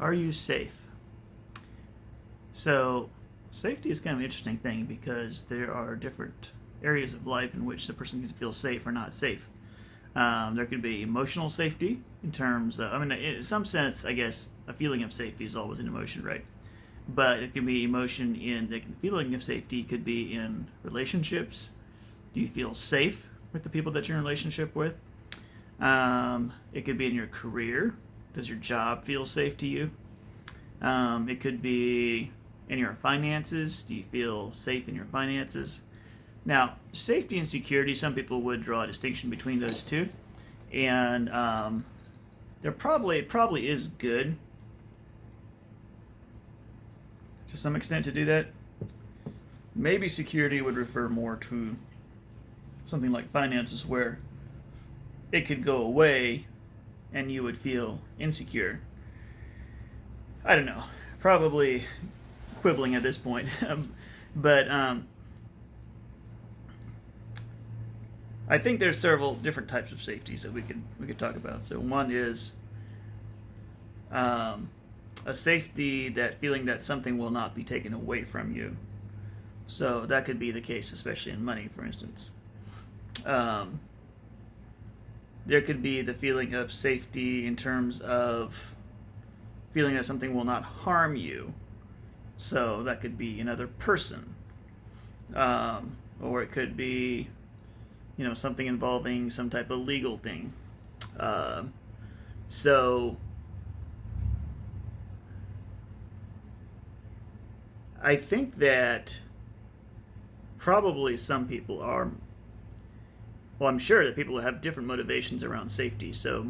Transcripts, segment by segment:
Are you safe? So, safety is kind of an interesting thing because there are different areas of life in which the person can feel safe or not safe. There could be emotional safety in terms of, in some sense, I guess, a feeling of safety is always an emotion, right? But it can be emotion in the feeling of safety could be in relationships. Do you feel safe with the people that you're in a relationship with? It could be in your career. Does your job feel safe to you? It could be in your finances. Do you feel safe in your finances? Now, safety and security, some people would draw a distinction between those two. And there it probably is good to some extent to do that. Maybe security would refer more to something like finances where it could go away and you would feel insecure. I don't know. Probably quibbling at this point. but I think there's several different types of safeties that we could talk about. So one is a safety, that feeling that something will not be taken away from you. So that could be the case, especially in money, for instance. There could be the feeling of safety in terms of feeling that something will not harm you. So that could be another person, or it could be, something involving some type of legal thing. So I think that probably some people are. Well, I'm sure that people have different motivations around safety. So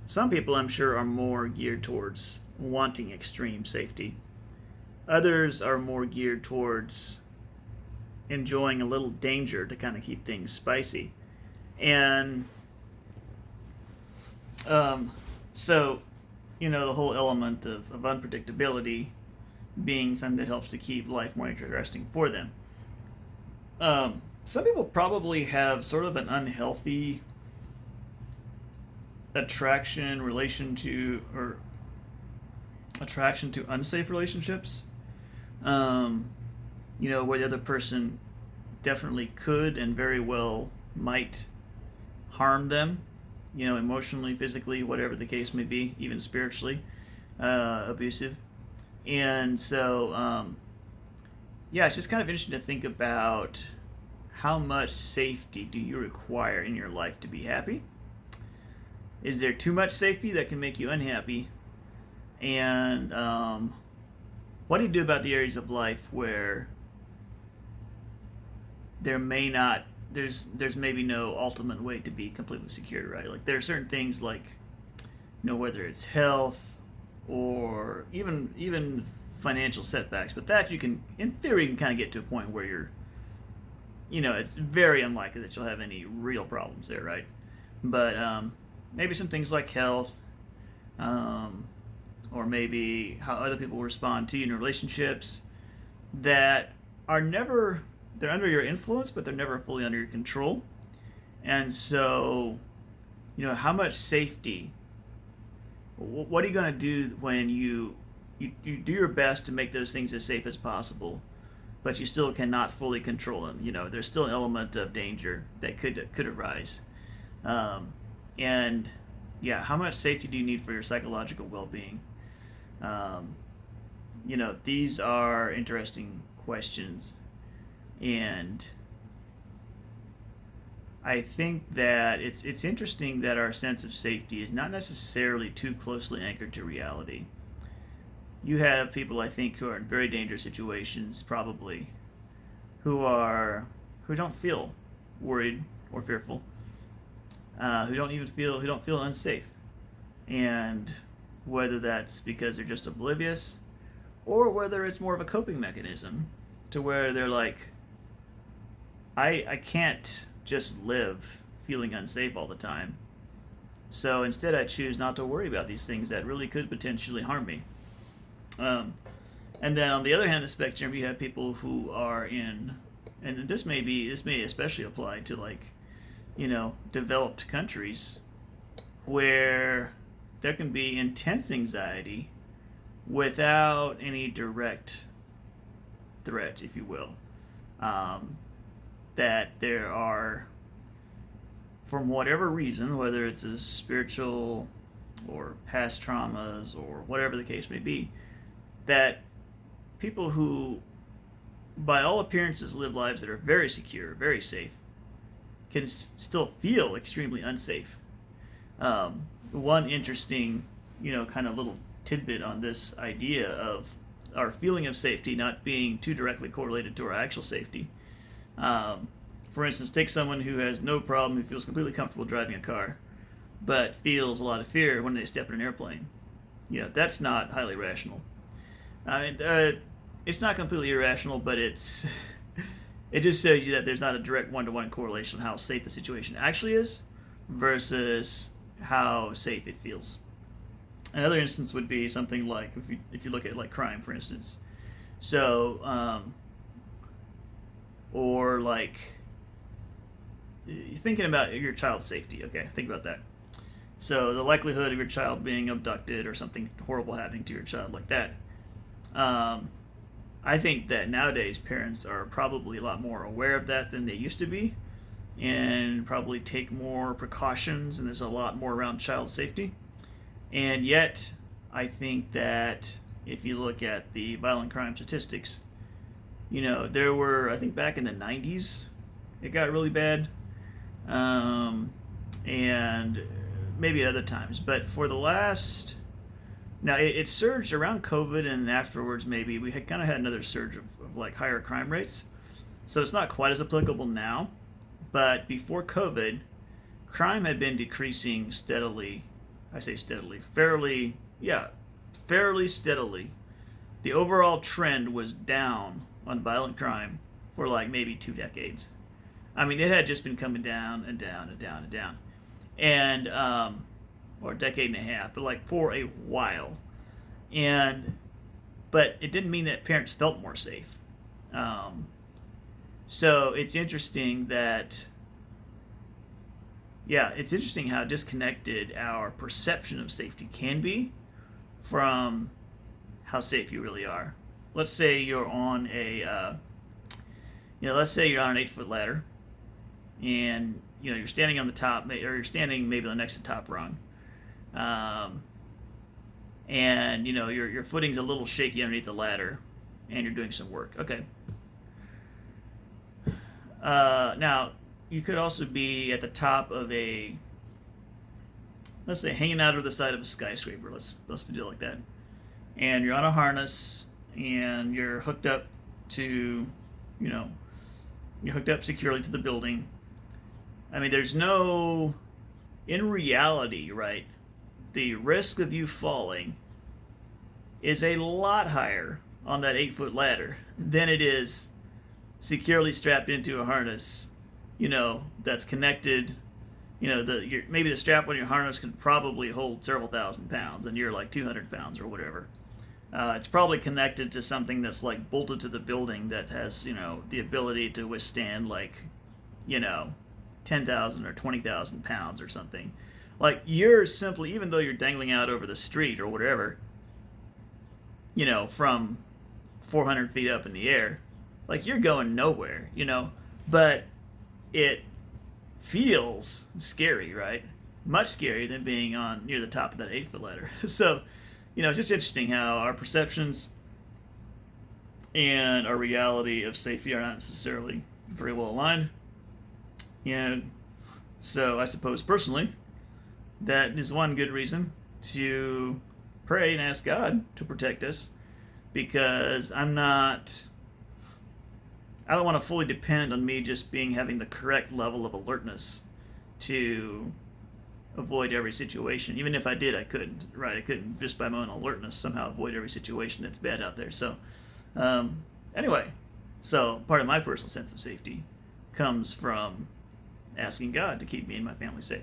some people I'm sure are more geared towards wanting extreme safety. Others are more geared towards enjoying a little danger to kind of keep things spicy. And so, the whole element of unpredictability being something that helps to keep life more interesting for them. Some people probably have sort of an unhealthy attraction to unsafe relationships. Where the other person definitely could and very well might harm them, emotionally, physically, whatever the case may be, even spiritually abusive. And so, it's just kind of interesting to think about how much safety do you require in your life to be happy? Is there too much safety that can make you unhappy? And what do you do about the areas of life where there's maybe no ultimate way to be completely secure, right? Like there are certain things like, whether it's health or even financial setbacks, but that you can, in theory, kind of get to a point where you're, it's very unlikely that you'll have any real problems there, right? But maybe some things like health, or maybe how other people respond to you in relationships that are never, they're under your influence, but they're never fully under your control. And so, how much safety, what are you going to do when you do your best to make those things as safe as possible, but you still cannot fully control them? There's still an element of danger that could arise. And how much safety do you need for your psychological well-being? These are interesting questions, and I think that it's interesting that our sense of safety is not necessarily too closely anchored to reality. You have people, I think, who are in very dangerous situations, probably, who don't feel worried or fearful, who don't feel unsafe, and whether that's because they're just oblivious, or whether it's more of a coping mechanism, to where they're like, I can't just live feeling unsafe all the time. So instead, I choose not to worry about these things that really could potentially harm me. And then on the other hand of the spectrum, you have people who are in, and this may especially apply to developed countries, where there can be intense anxiety without any direct threat, if you will. That there are, from whatever reason, whether it's a spiritual or past traumas or whatever the case may be, that people who, by all appearances, live lives that are very secure, very safe, can still feel extremely unsafe. One interesting, kind of little tidbit on this idea of our feeling of safety not being too directly correlated to our actual safety. For instance, take someone who has no problem, who feels completely comfortable driving a car, but feels a lot of fear when they step in an airplane. That's not highly rational. It's not completely irrational, but it just shows you that there's not a direct one-to-one correlation on how safe the situation actually is versus how safe it feels. Another instance would be something like if you look at like crime, for instance. So, or like thinking about your child's safety. Okay, think about that. So the likelihood of your child being abducted or something horrible happening to your child like that. I think that nowadays parents are probably a lot more aware of that than they used to be, and probably take more precautions, and there's a lot more around child safety. And yet, I think that if you look at the violent crime statistics, there were, I think back in the 90s, it got really bad, and maybe at other times, but for the last, now it surged around COVID, and afterwards maybe we had kind of had another surge of like higher crime rates, so it's not quite as applicable now, but before COVID, crime had been decreasing steadily. I say steadily, fairly steadily. The overall trend was down on violent crime for like maybe 2 decades. I mean, it had just been coming down and down and down and down, and or a decade and a half, but like for a while. But it didn't mean that parents felt more safe. So it's interesting that, it's interesting how disconnected our perception of safety can be from how safe you really are. Let's say you're on let's say you're on an 8-foot ladder, and you're standing on the top, or you're standing maybe next to the top rung, and your footing's a little shaky underneath the ladder, and you're doing some work. Okay. Now, you could also be at the top of let's say, hanging out of the side of a skyscraper. Let's do it like that. And you're on a harness, and you're hooked up to, you're hooked up securely to the building. I mean, in reality, right, the risk of you falling is a lot higher on that 8-foot ladder than it is securely strapped into a harness, that's connected. Maybe the strap on your harness can probably hold several thousand pounds, and you're like 200 pounds or whatever. It's probably connected to something that's like bolted to the building that has, the ability to withstand like, 10,000 or 20,000 pounds or something. Like, you're simply, even though you're dangling out over the street or whatever, from 400 feet up in the air, like, you're going nowhere, but it feels scary, right? Much scarier than being near the top of that 8-foot ladder. So, it's just interesting how our perceptions and our reality of safety are not necessarily very well aligned. And so I suppose personally, that is one good reason to pray and ask God to protect us, because I don't want to fully depend on me just having the correct level of alertness to avoid every situation. Even if I did, I couldn't, right? I couldn't just by my own alertness somehow avoid every situation that's bad out there. So anyway, so part of my personal sense of safety comes from asking God to keep me and my family safe.